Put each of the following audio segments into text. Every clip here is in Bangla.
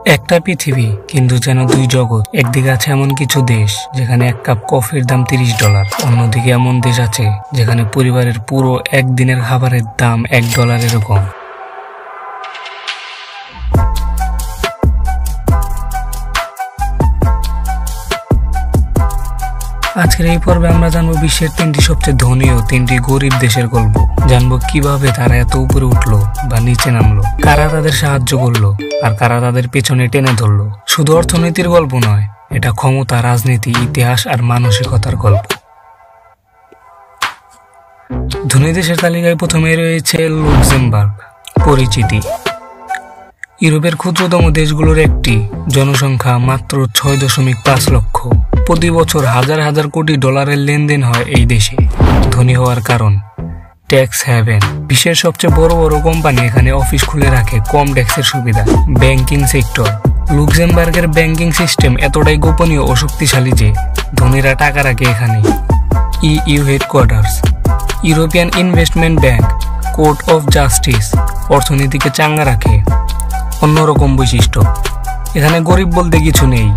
একটা পৃথিবী কিন্তু যেন দুই জগৎ। একদিকে আছে এমন কিছু দেশ যেখানে এক কাপ কফির দাম $30, অন্যদিকে এমন দেশ আছে যেখানে পরিবারের পুরো একদিনের খাবারের দাম $1 কম। আজকের এই পর্বে আমরা জানবো বিশ্বের 3টি সবচেয়ে ধনী ও 3টি গরিব দেশের গল্প। জানবো কিভাবে তারা এত উপরে উঠলো বা নিচে নামলো, কারা তাদের সাহায্য করলো আর কারা তাদের পেছনে টেনে ধরলো। শুধু অর্থনীতির গল্প নয়, এটা ক্ষমতা, রাজনীতি, ইতিহাস আর মানসিকতার গল্প। ধনী দেশের তালিকায় প্রথমে রয়েছে লুক্সেমবার্গ। পরিচিতি: ইউরোপের ক্ষুদ্রতম দেশগুলোর একটি, জনসংখ্যা মাত্র 6.5 লক্ষ। প্রতি বছর হাজার হাজার কোটি ডলারের লেনদেন হয় এই দেশে। ধনী হওয়ার কারণ: ট্যাক্স হ্যাভেন। বিশ্বের সবচেয়ে বড় বড় কোম্পানি এখানে অফিস খুলে রাখে কম ট্যাক্সের সুবিধা। ব্যাংকিং সেক্টর: লুক্সেমবার্গের ব্যাংকিং সিস্টেম এতটাই গোপনীয় ও শক্তিশালী যে ধনীরা টাকা রাখে এখানেই। EU headquarters: European investment bank. Court of justice: অর্থনীতিকে চাঙ্গা রাখে। অন্যরকম বৈশিষ্ট্য: এখানে গরিব বলতে কিছু নেই।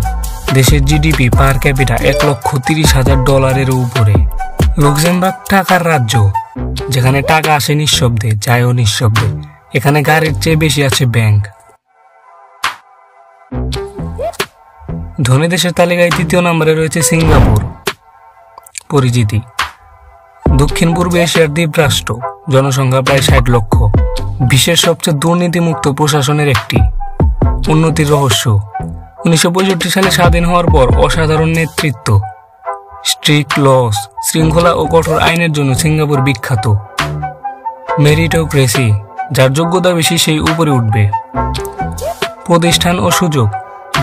দেশের জিডিপি পার ক্যাপিটা $1,30,000 উপরে। লুক্সেমবার্গ টাকার রাজ্য, যেখানে টাকা আসে নিঃশব্দে, যায়ও নিঃশব্দে। এখানে গাড়ির চেয়ে বেশি আছে ব্যাংক। ধনী দেশের তালিকায় 3য় নম্বরে রয়েছে সিঙ্গাপুর। পরিচিতি: দক্ষিণ পূর্ব এশিয়ার দ্বীপরাষ্ট্র, জনসংখ্যা প্রায় 60 লক্ষ। বিশ্বের সবচেয়ে দুর্নীতিমুক্ত প্রশাসনের একটি। উন্নতির রহস্য: 1965 সালে স্বাধীন হওয়ার পর অসাধারণ নেতৃত্ব, স্ট্রিক্ট লস, শৃঙ্খলা ও কঠোর আইনের জন্য সিঙ্গাপুর বিখ্যাত। মেরিটোক্রেসি: যার যোগ্যতা বেশি সেই উপরে উঠবে। প্রতিষ্ঠান ও সুযোগ: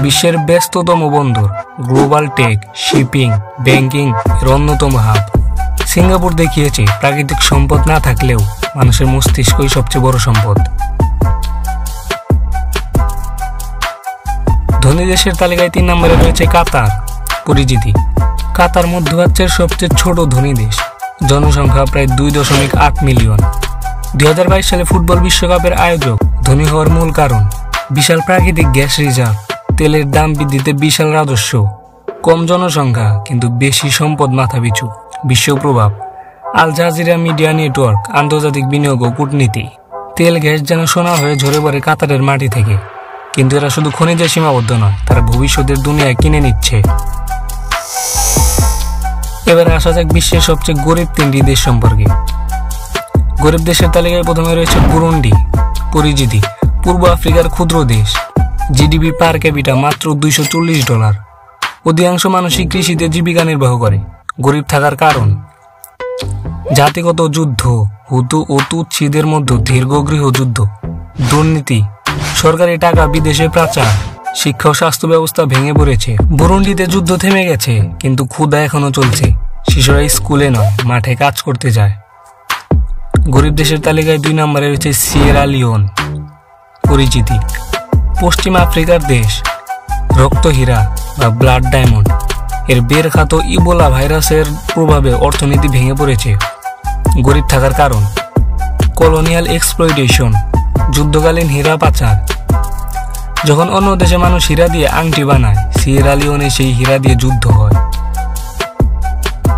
বিশ্বের ব্যস্ততম বন্দর, গ্লোবাল টেক, শিপিং, ব্যাংকিং এর অন্যতম হাব। সিঙ্গাপুর দেখিয়েছে প্রাকৃতিক সম্পদ না থাকলেও মানুষের মস্তিষ্কই সবচেয়ে বড় সম্পদ। ধনী দেশের তালিকায় 3 নম্বরে রয়েছে কাতার। পরিচিতি: কাতার মধ্যপ্রাচ্যের সবচেয়ে ছোট ধনী দেশ, জনসংখ্যা প্রায় 2.8 মিলিয়ন। 2022 সালে ফুটবল বিশ্বকাপের আয়োজক। ধনী হওয়ার মূল কারণ: বিশাল প্রাকৃতিক গ্যাস রিজার্ভ, তেলের দাম বৃদ্ধিতে বিশাল রাজস্ব, কম জনসংখ্যা কিন্তু বেশি সম্পদ মাথাপিছু। বিশ্ব প্রভাব: আল জাজিরা মিডিয়া নেটওয়ার্ক, আন্তর্জাতিক বিনিয়োগ ও কূটনীতি। তেল গ্যাস যেন সোনা হয়ে ঝরে পড়ে কাতারের মাটি থেকে। কিন্তু এরা শুধু খনিজে সীমাবদ্ধ নয়, তারা ভবিষ্যতের দুনিয়ায় কিনে নিচ্ছে। এবারে আসা যাক বিশ্বের সবচেয়ে গরিব 3টি দেশ সম্পর্কে। গরিব দেশের তালিকায় প্রথমে রয়েছে বুরুন্ডি। পরিচিতি: পূর্ব আফ্রিকার ক্ষুদ্র দেশ, জিডিপি পার ক্যাপিটা মাত্র $240। অধিকাংশ মানুষই কৃষিতে জীবিকা নির্বাহ করে। গরিব থাকার কারণ: জাতিগত যুদ্ধ, হুতু ও তুৎসিদের মধ্যে দীর্ঘ গৃহযুদ্ধ, দুর্নীতি, সরকারি টাকা বিদেশে পাচার, শিক্ষা ও স্বাস্থ্য ব্যবস্থা ভেঙে পড়েছে। বুরুন্ডিতে যুদ্ধ থেমে গেছে কিন্তু ক্ষুধা এখনো চলছে। শিশুরা স্কুলে নয়, মাঠে কাজ করতে যায়। গরিব দেশের তালিকায় 2 নম্বরে রয়েছে সিয়েরা লিওন। পরিচিতি: পশ্চিম আফ্রিকার দেশ, রক্তহীরা বা ব্লাড ডায়মন্ড। এর বের খাত ইবোলা ভাইরাসের প্রভাবে অর্থনীতি ভেঙে পড়েছে। গরিব থাকার কারণ: কলোনিয়াল এক্সপ্লয়টেশন, যুদ্ধকালীন হীরা পাচার। যখন অন্য দেশে মানুষ হীরা দিয়ে আংটি বানায়, সিয়েরা লিওনে সেই হীরা দিয়ে যুদ্ধ হয়।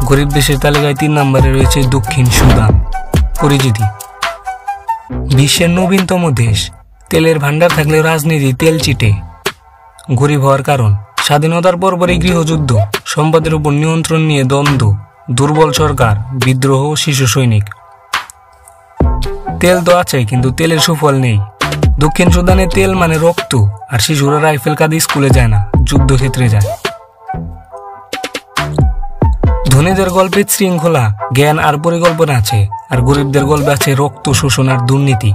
গরিব দেশের তালিকায় 3 নম্বরে রয়েছে দক্ষিণ সুদান। পরিচিতি: বিশ্বের নবীনতম দেশ, তেলের ভান্ডার থাকলেও রাজনীতি তেল চিটে। গরিব হওয়ার কারণ: স্বাধীনতার পরপরই গৃহযুদ্ধ, সম্পদের উপর নিয়ন্ত্রণ নিয়ে দ্বন্দ্ব, দুর্বল সরকার, বিদ্রোহ, শিশু সৈনিক। তেল তো আছে কিন্তু তেলের সুফল নেই। দক্ষিণ সুদানে তেল মানে রক্ত, আর শিশুরা রাইফেল কাঁধে স্কুলে যায় না, যুদ্ধক্ষেত্রে যায়। ধনীদের গল্পে শৃঙ্খলা, জ্ঞান আর পরিকল্পনা আছে, আর গরিবদের গল্পে আছে রক্ত শোষণ আর দুর্নীতি।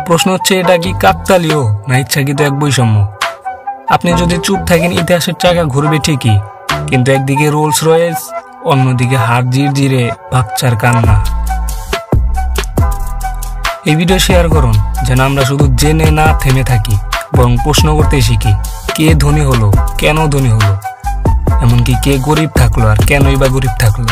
প্রশ্ন হচ্ছে, এটা কি কাকতালীয় না ইচ্ছাকৃত এক বৈষম্য? আপনি যদি চুপ থাকেন, ইতিহাসের চাকা ঘুরবে ঠিকই, কিন্তু একদিকে রোলস রয়েস, অন্যদিকে হাড় জিরজিরে বাচ্চার কান্না। এই ভিডিও শেয়ার করুন যেন আমরা শুধু জেনে না থেমে থাকি, বরং প্রশ্ন করতে শিখি। কে ধনী হলো, কেন ধনী হলো, এমনকি কে গরিব থাকলো আর কেনই বা গরিব থাকলো।